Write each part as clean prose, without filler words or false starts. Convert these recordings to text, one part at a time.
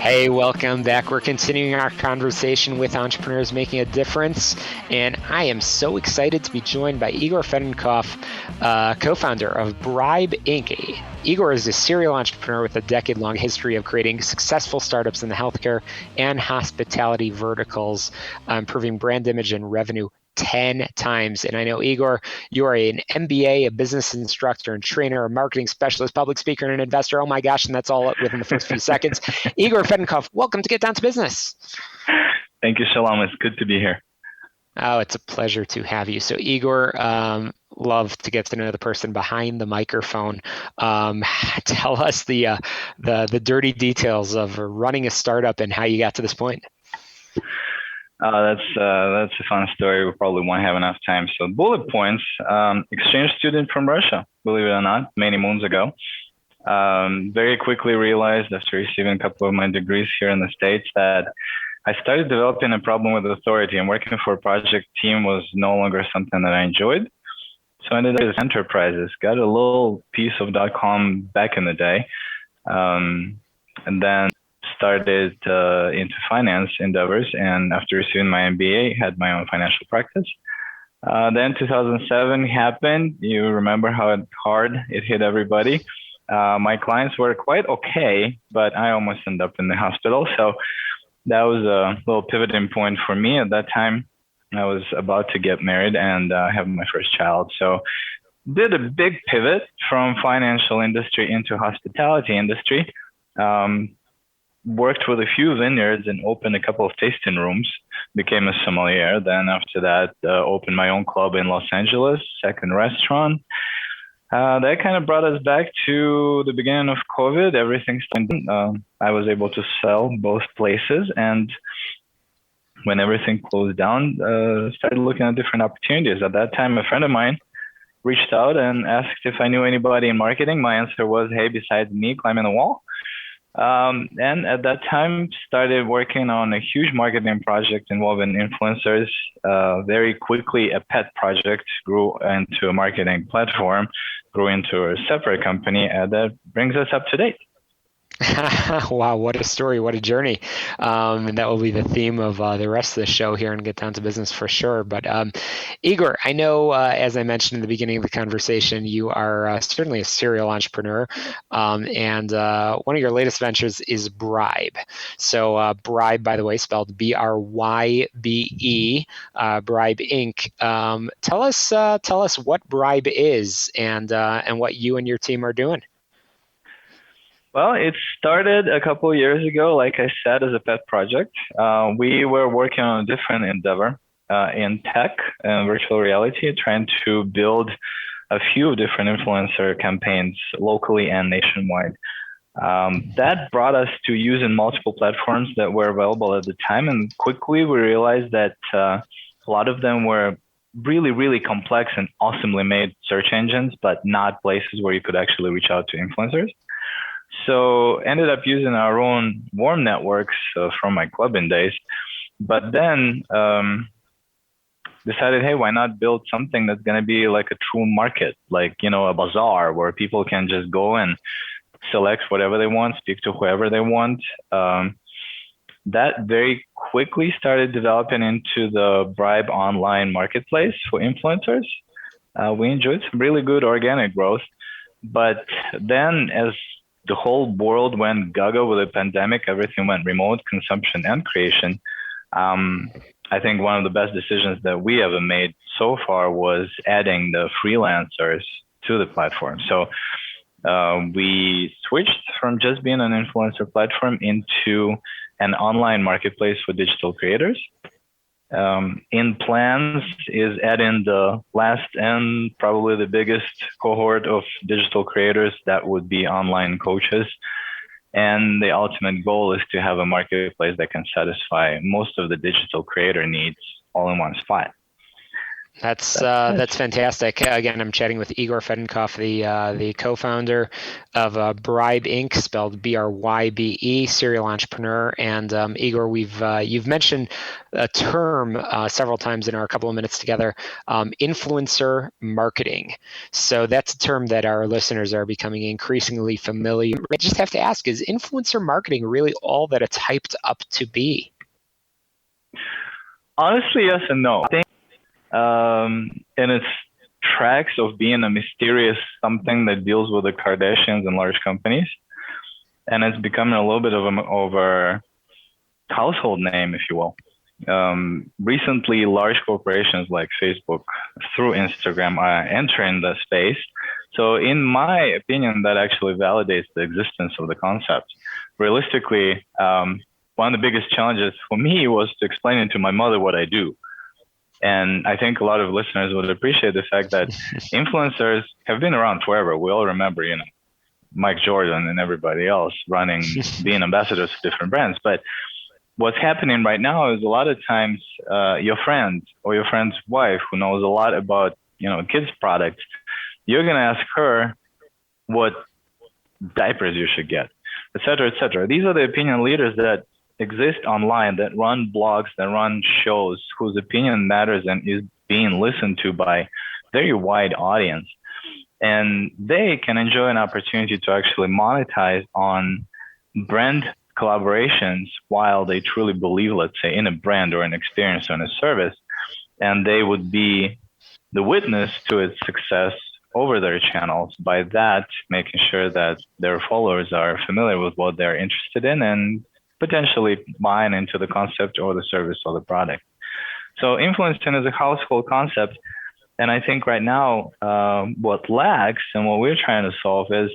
Hey, welcome back. We're continuing our conversation with entrepreneurs making a difference, and I am so excited to be joined by Igor Fedenkoff, co-founder of Bribe Inc. Igor is a serial entrepreneur with a decade-long history of creating successful startups in the healthcare and hospitality verticals, improving brand image and revenue 10 times. And I know, Igor, you are an MBA, a business instructor and trainer, a marketing specialist, public speaker, and an investor. Oh my gosh, and that's all within the first few seconds. Igor Fedenkoff, welcome to Get Down to Business. Thank you, Shalom. It's good to be here. Oh, it's a pleasure to have you. So, Igor, love to get to know the person behind the microphone. Tell us the dirty details of running a startup and how you got to this point. That's a fun story. We probably won't have enough time. So bullet points, exchange student from Russia, believe it or not, many moons ago. Very quickly realized after receiving a couple of my degrees here in the States that I started developing a problem with authority, and working for a project team was no longer something that I enjoyed. So I ended up with enterprises, got a little piece of .com back in the day, and then started into finance endeavors, and after receiving my MBA, had my own financial practice. Then 2007 happened. You remember how hard it hit everybody. My clients were quite okay, but I almost ended up in the hospital. So that was a little pivoting point for me. At that time, I was about to get married and have my first child. So did a big pivot from financial industry into hospitality industry. Worked with a few vineyards and opened a couple of tasting rooms, became a sommelier. Then after that, opened my own club in Los Angeles, second restaurant. That kind of brought us back to the beginning of COVID. Everything started. I was able to sell both places. And when everything closed down, started looking at different opportunities. At that time, a friend of mine reached out and asked if I knew anybody in marketing. My answer was, hey, besides me, climbing the wall. And at that time, started working on a huge marketing project involving influencers. Very quickly, a pet project grew into a marketing platform, grew into a separate company, and that brings us up to date. Wow, what a story, what a journey. And that will be the theme of the rest of the show here and Get Down to Business for sure. But Igor, I know, as I mentioned in the beginning of the conversation, you are certainly a serial entrepreneur. And one of your latest ventures is Bribe. So Bribe, by the way, spelled B-R-Y-B-E, Bribe Inc. Tell us what Bribe is and what you and your team are doing. Well, it started a couple of years ago, like I said, as a pet project. We were working on a different endeavor in tech and virtual reality, trying to build a few different influencer campaigns locally and nationwide. That brought us to using multiple platforms that were available at the time. And quickly we realized that a lot of them were really, really complex and awesomely made search engines, but not places where you could actually reach out to influencers. So ended up using our own warm networks from my clubbing days, but then decided, hey, why not build something that's going to be like a true market, like, a bazaar where people can just go and select whatever they want, speak to whoever they want. That very quickly started developing into the Bribe online marketplace for influencers. We enjoyed some really good organic growth, but then as the whole world went gaga with the pandemic, everything went remote, consumption and creation. I think one of the best decisions that we ever made so far was adding the freelancers to the platform. So we switched from just being an influencer platform into an online marketplace for digital creators. In plans is adding the last and probably the biggest cohort of digital creators that would be online coaches. And the ultimate goal is to have a marketplace that can satisfy most of the digital creator needs all in one spot. That's fantastic. Again, I'm chatting with Igor Fedenkoff, the co-founder of Bribe Inc., spelled BRYBE, serial entrepreneur. And Igor, you've mentioned a term several times in our couple of minutes together, influencer marketing. So that's a term that our listeners are becoming increasingly familiar. I just have to ask: is influencer marketing really all that it's hyped up to be? Honestly, yes and no. I think in its tracks of being a mysterious something that deals with the Kardashians and large companies, and it's becoming a little bit of a household name, if you will. Recently, large corporations like Facebook through Instagram are entering the space. So in my opinion, that actually validates the existence of the concept. Realistically, one of the biggest challenges for me was to explain it to my mother what I do. And I think a lot of listeners would appreciate the fact that influencers have been around forever. We all remember, Mike Jordan and everybody else being ambassadors to different brands. But what's happening right now is a lot of times your friend or your friend's wife who knows a lot about, kids' products, you're going to ask her what diapers you should get, et cetera, et cetera. These are the opinion leaders that exist online, that run blogs, that run shows, whose opinion matters and is being listened to by a very wide audience. And they can enjoy an opportunity to actually monetize on brand collaborations while they truly believe, let's say, in a brand or an experience or in a service. And they would be the witness to its success over their channels, by that making sure that their followers are familiar with what they're interested in and potentially buying into the concept or the service or the product. So influencing is a household concept. And I think right now, what lacks and what we're trying to solve is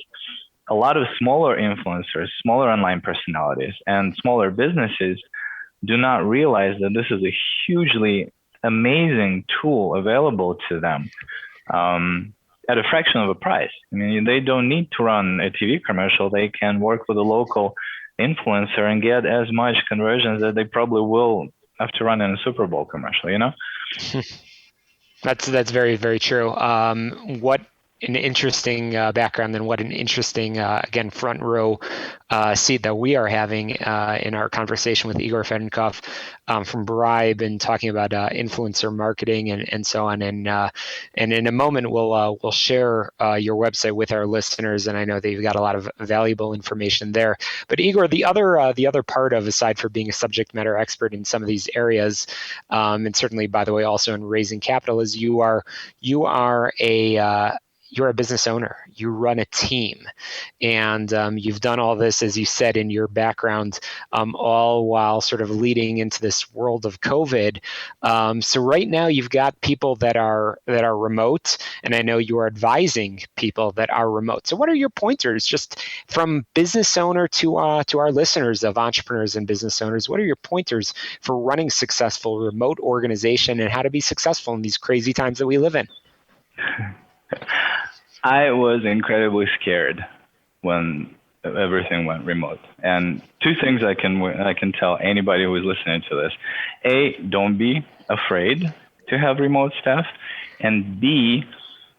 a lot of smaller influencers, smaller online personalities, and smaller businesses do not realize that this is a hugely amazing tool available to them at a fraction of a price. I mean, they don't need to run a TV commercial. They can work with a local influencer and get as much conversions that they probably will after running a Super Bowl commercial, That's very, very true. What an interesting background and what an interesting, again, front row seat that we are having in our conversation with Igor Fedenkoff from Bribe and talking about influencer marketing and so on. And in a moment, we'll share your website with our listeners. And I know that you've got a lot of valuable information there. But Igor, the other part of, aside for being a subject matter expert in some of these areas, and certainly, by the way, also in raising capital, is you're a business owner. You run a team, and you've done all this, as you said, in your background, all while sort of leading into this world of COVID. So right now, you've got people that are remote, and I know you are advising people that are remote. So what are your pointers, just from business owner to our listeners of entrepreneurs and business owners? What are your pointers for running successful remote organization and how to be successful in these crazy times that we live in? I was incredibly scared when everything went remote. And two things I can tell anybody who is listening to this. A, don't be afraid to have remote staff. And B,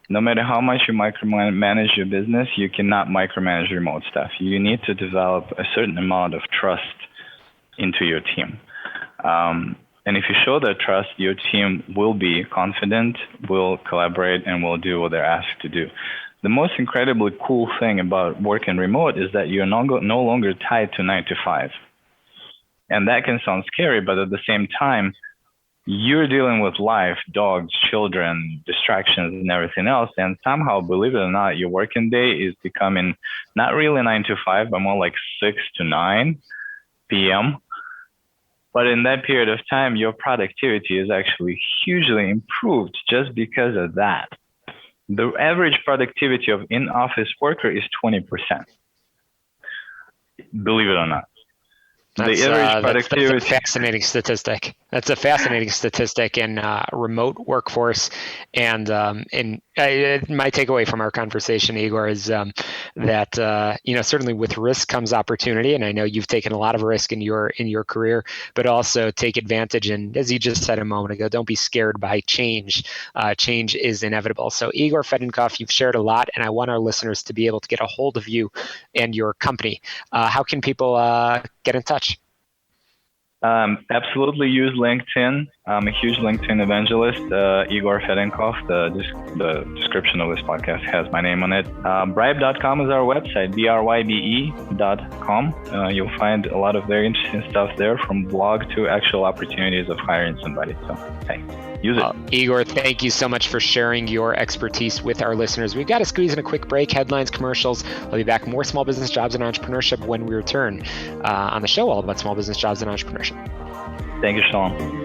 no matter how much you micromanage your business, you cannot micromanage remote staff. You need to develop a certain amount of trust into your team. And if you show that trust, your team will be confident, will collaborate, and will do what they're asked to do. The most incredibly cool thing about working remote is that you're no longer tied to 9 to 5. And that can sound scary, but at the same time, you're dealing with life, dogs, children, distractions, and everything else. And somehow, believe it or not, your working day is becoming not really 9 to 5, but more like 6 to 9 p.m. But in that period of time, your productivity is actually hugely improved just because of that. The average productivity of in-office worker is 20%. Believe it or not. That's a fascinating statistic. That's a fascinating statistic in remote workforce, and My takeaway from our conversation, Igor, is that certainly with risk comes opportunity, and I know you've taken a lot of risk in your career, but also take advantage. And as you just said a moment ago, don't be scared by change. Change is inevitable. So, Igor Fedenkoff, you've shared a lot, and I want our listeners to be able to get a hold of you and your company. How can people get in touch? Absolutely use LinkedIn. I'm a huge LinkedIn evangelist. Igor Fedenkoff. The description of this podcast has my name on it. Bribe.com is our website, brybe.com. You'll find a lot of very interesting stuff there, from blog to actual opportunities of hiring somebody. So, hey, use it. Igor, thank you so much for sharing your expertise with our listeners. We've got to squeeze in a quick break, headlines, commercials. I'll be back. More small business, jobs, and entrepreneurship when we return on the show, all about small business, jobs, and entrepreneurship. Thank you, Shalom.